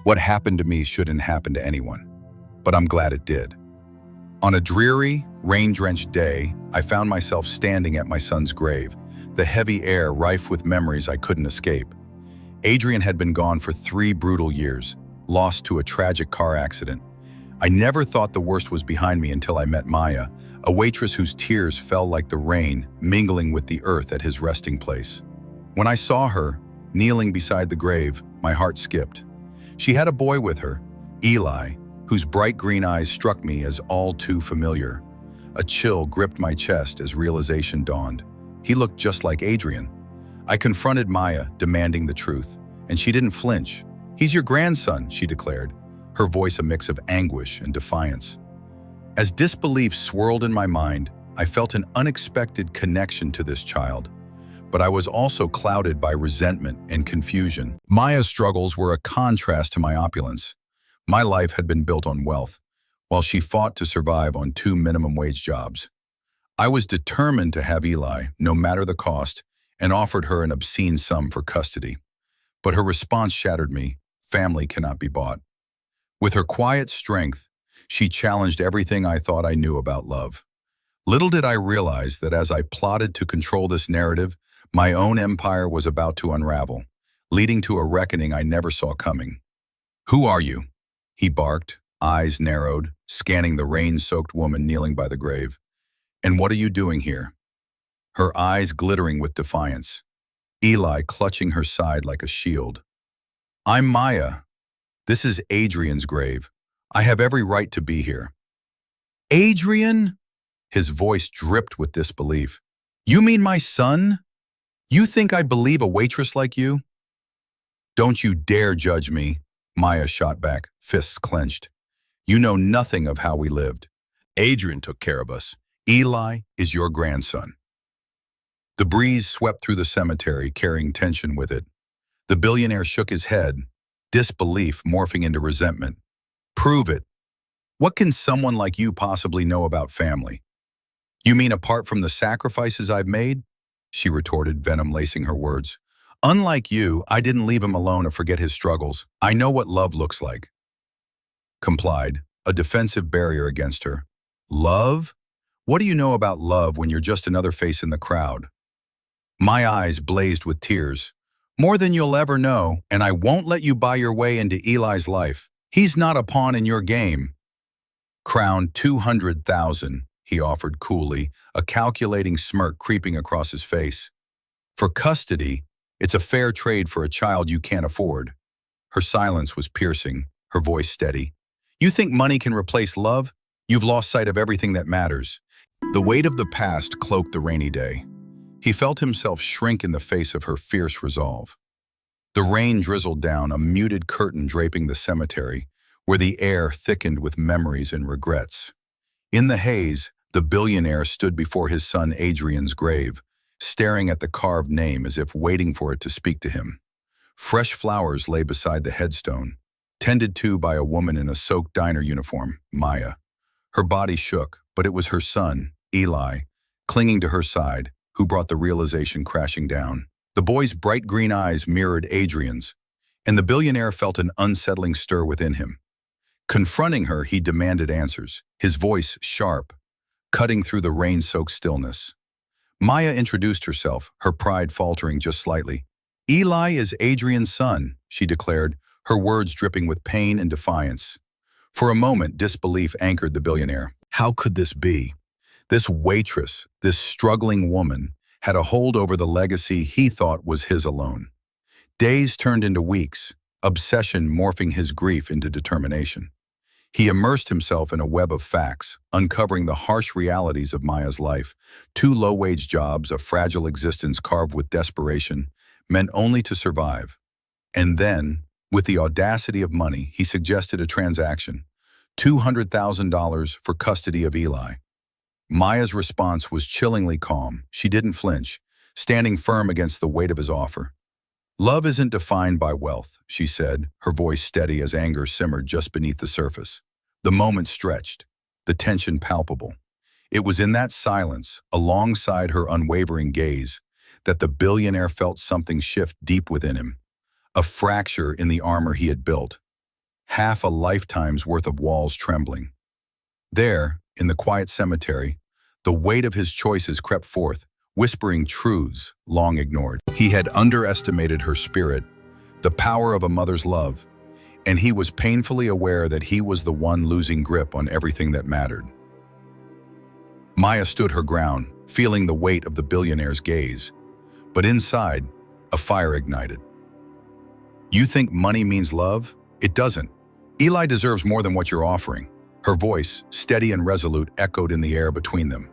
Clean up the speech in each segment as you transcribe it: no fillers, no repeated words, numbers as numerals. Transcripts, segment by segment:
What happened to me shouldn't happen to anyone, but I'm glad it did. On a dreary, rain-drenched day, I found myself standing at my son's grave, the heavy air rife with memories I couldn't escape. Adrian had been gone for 3 brutal years, lost to a tragic car accident. I never thought the worst was behind me until I met Maya, a waitress whose tears fell like the rain, mingling with the earth at his resting place. When I saw her, kneeling beside the grave, my heart skipped. She had a boy with her, Eli, whose bright green eyes struck me as all too familiar. A chill gripped my chest as realization dawned. He looked just like Adrian. I confronted Maya, demanding the truth, and she didn't flinch. "He's your grandson," she declared, her voice a mix of anguish and defiance. As disbelief swirled in my mind, I felt an unexpected connection to this child, but I was also clouded by resentment and confusion. Maya's struggles were a contrast to my opulence. My life had been built on wealth, while she fought to survive on 2 minimum-wage jobs. I was determined to have Eli, no matter the cost, and offered her an obscene sum for custody. But her response shattered me. Family cannot be bought. With her quiet strength, she challenged everything I thought I knew about love. Little did I realize that as I plotted to control this narrative, my own empire was about to unravel, leading to a reckoning I never saw coming. "Who are you?" he barked, eyes narrowed, scanning the rain-soaked woman kneeling by the grave. "And what are you doing here?" Her eyes glittering with defiance, Eli clutching her side like a shield. "I'm Maya. This is Adrian's grave. I have every right to be here." "Adrian?" His voice dripped with disbelief. "You mean my son? You think I believe a waitress like you?" "Don't you dare judge me," Maya shot back, fists clenched. "You know nothing of how we lived. Adrian took care of us. Eli is your grandson." The breeze swept through the cemetery, carrying tension with it. The billionaire shook his head, disbelief morphing into resentment. "Prove it. What can someone like you possibly know about family?" "You mean apart from the sacrifices I've made?" she retorted, venom lacing her words. "Unlike you, I didn't leave him alone or forget his struggles. I know what love looks like." Complied, a defensive barrier against her. "Love? What do you know about love when you're just another face in the crowd?" My eyes blazed with tears. "More than you'll ever know, and I won't let you buy your way into Eli's life. He's not a pawn in your game." "Crown 200,000, he offered coolly, a calculating smirk creeping across his face. "For custody, it's a fair trade for a child you can't afford." Her silence was piercing, her voice steady. "You think money can replace love? You've lost sight of everything that matters." The weight of the past cloaked the rainy day. He felt himself shrink in the face of her fierce resolve. The rain drizzled down, a muted curtain draping the cemetery, where the air thickened with memories and regrets. In the haze, the billionaire stood before his son Adrian's grave, staring at the carved name as if waiting for it to speak to him. Fresh flowers lay beside the headstone, tended to by a woman in a soaked diner uniform, Maya. Her body shook, but it was her son, Eli, clinging to her side, who brought the realization crashing down. The boy's bright green eyes mirrored Adrian's, and the billionaire felt an unsettling stir within him. Confronting her, he demanded answers, his voice sharp, cutting through the rain-soaked stillness. Maya introduced herself, her pride faltering just slightly. "Eli is Adrian's son," she declared, her words dripping with pain and defiance. For a moment, disbelief anchored the billionaire. How could this be? This waitress, this struggling woman, had a hold over the legacy he thought was his alone. Days turned into weeks, obsession morphing his grief into determination. He immersed himself in a web of facts, uncovering the harsh realities of Maya's life. 2 low-wage jobs, a fragile existence carved with desperation, meant only to survive. And then, with the audacity of money, he suggested a transaction, $200,000 for custody of Eli. Maya's response was chillingly calm. She didn't flinch, standing firm against the weight of his offer. "Love isn't defined by wealth," she said, her voice steady as anger simmered just beneath the surface. The moment stretched, the tension palpable. It was in that silence, alongside her unwavering gaze, that the billionaire felt something shift deep within him, a fracture in the armor he had built. half a lifetime's worth of walls trembling. There, in the quiet cemetery, the weight of his choices crept forth, whispering truths long ignored. He had underestimated her spirit, the power of a mother's love, and he was painfully aware that he was the one losing grip on everything that mattered. Maya stood her ground, feeling the weight of the billionaire's gaze, but inside, a fire ignited. You think money means love? It doesn't. Eli deserves more than what you're offering. Her voice, steady and resolute, echoed in the air between them.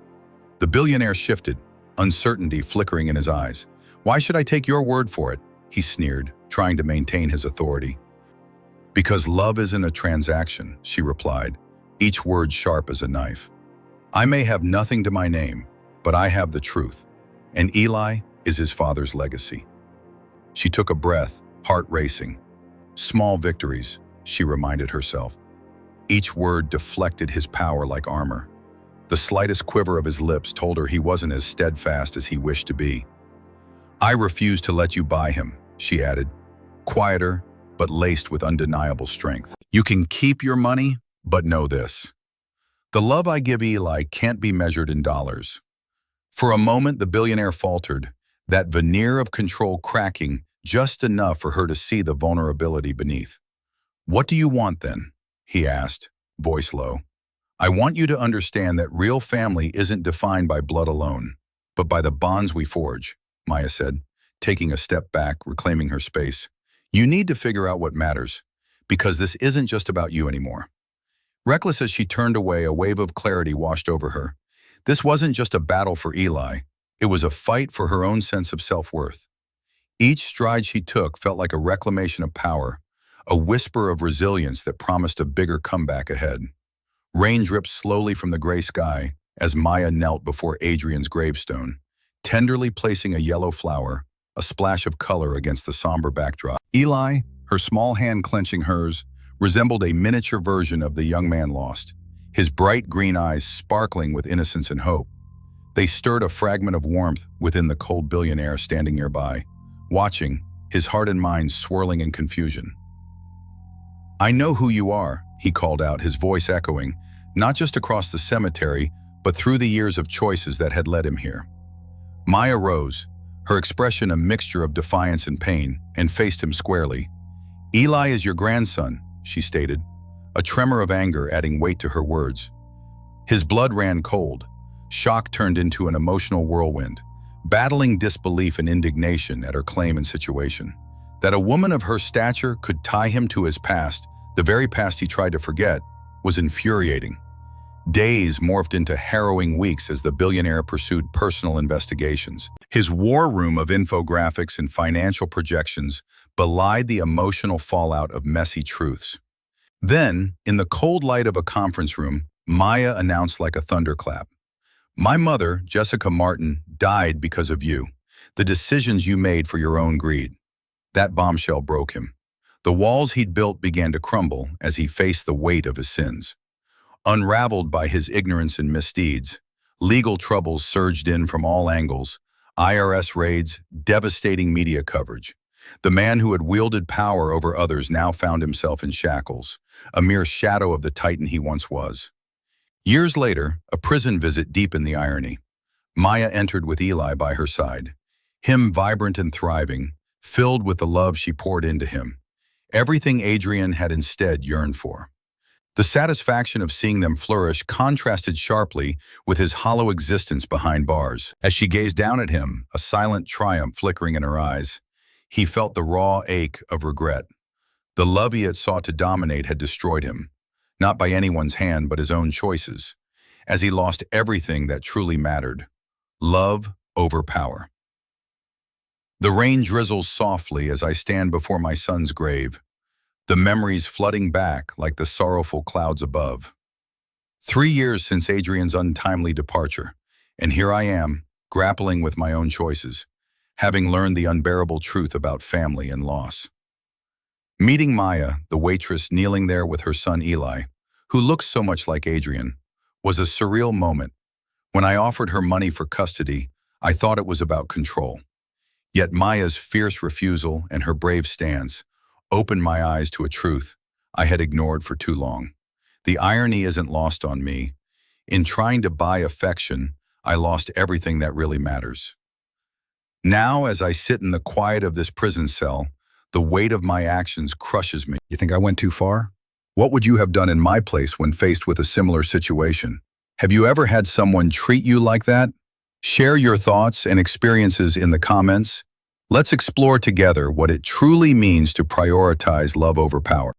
The billionaire shifted, uncertainty flickering in his eyes. Why should I take your word for it? He sneered, trying to maintain his authority. Because love isn't a transaction, she replied, each word sharp as a knife. I may have nothing to my name, but I have the truth, and Eli is his father's legacy. She took a breath, heart racing. Small victories, she reminded herself. Each word deflected his power like armor. The slightest quiver of his lips told her he wasn't as steadfast as he wished to be. I refuse to let you buy him, she added, quieter but laced with undeniable strength. You can keep your money, but know this. The love I give Eli can't be measured in dollars. For a moment, the billionaire faltered, that veneer of control cracking just enough for her to see the vulnerability beneath. What do you want then? He asked, voice low. I want you to understand that real family isn't defined by blood alone, but by the bonds we forge, Maya said, taking a step back, reclaiming her space. You need to figure out what matters, because this isn't just about you anymore. Reckless as she turned away, a wave of clarity washed over her. This wasn't just a battle for Eli, it was a fight for her own sense of self-worth. Each stride she took felt like a reclamation of power, a whisper of resilience that promised a bigger comeback ahead. Rain dripped slowly from the gray sky as Maya knelt before Adrian's gravestone, tenderly placing a yellow flower, a splash of color against the somber backdrop. Eli, her small hand clenching hers, resembled a miniature version of the young man lost, his bright green eyes sparkling with innocence and hope. They stirred a fragment of warmth within the cold billionaire standing nearby, watching, his heart and mind swirling in confusion. I know who you are, he called out, his voice echoing, not just across the cemetery, but through the years of choices that had led him here. Maya rose, her expression a mixture of defiance and pain, and faced him squarely. Eli is your grandson, she stated, a tremor of anger adding weight to her words. His blood ran cold. Shock turned into an emotional whirlwind, battling disbelief and indignation at her claim and situation. That a woman of her stature could tie him to his past, the very past he tried to forget, was infuriating. Days morphed into harrowing weeks as the billionaire pursued personal investigations. His war room of infographics and financial projections belied the emotional fallout of messy truths. Then, in the cold light of a conference room, Maya announced like a thunderclap. My mother, Jessica Martin, died because of you, the decisions you made for your own greed. That bombshell broke him. The walls he'd built began to crumble as he faced the weight of his sins. Unraveled by his ignorance and misdeeds, legal troubles surged in from all angles, IRS raids, devastating media coverage. The man who had wielded power over others now found himself in shackles, a mere shadow of the titan he once was. Years later, a prison visit deepened the irony. Maya entered with Eli by her side, him vibrant and thriving, filled with the love she poured into him. Everything Adrian had instead yearned for. The satisfaction of seeing them flourish contrasted sharply with his hollow existence behind bars. As she gazed down at him, a silent triumph flickering in her eyes, he felt the raw ache of regret. The love he had sought to dominate had destroyed him, not by anyone's hand but his own choices, as he lost everything that truly mattered. Love over power. The rain drizzles softly as I stand before my son's grave, the memories flooding back like the sorrowful clouds above. 3 years since Adrian's untimely departure, and here I am, grappling with my own choices, having learned the unbearable truth about family and loss. Meeting Maya, the waitress kneeling there with her son Eli, who looks so much like Adrian, was a surreal moment. When I offered her money for custody, I thought it was about control. Yet Maya's fierce refusal and her brave stance opened my eyes to a truth I had ignored for too long. The irony isn't lost on me. In trying to buy affection, I lost everything that really matters. Now, as I sit in the quiet of this prison cell, the weight of my actions crushes me. You think I went too far? What would you have done in my place when faced with a similar situation? Have you ever had someone treat you like that? Share your thoughts and experiences in the comments. Let's explore together what it truly means to prioritize love over power.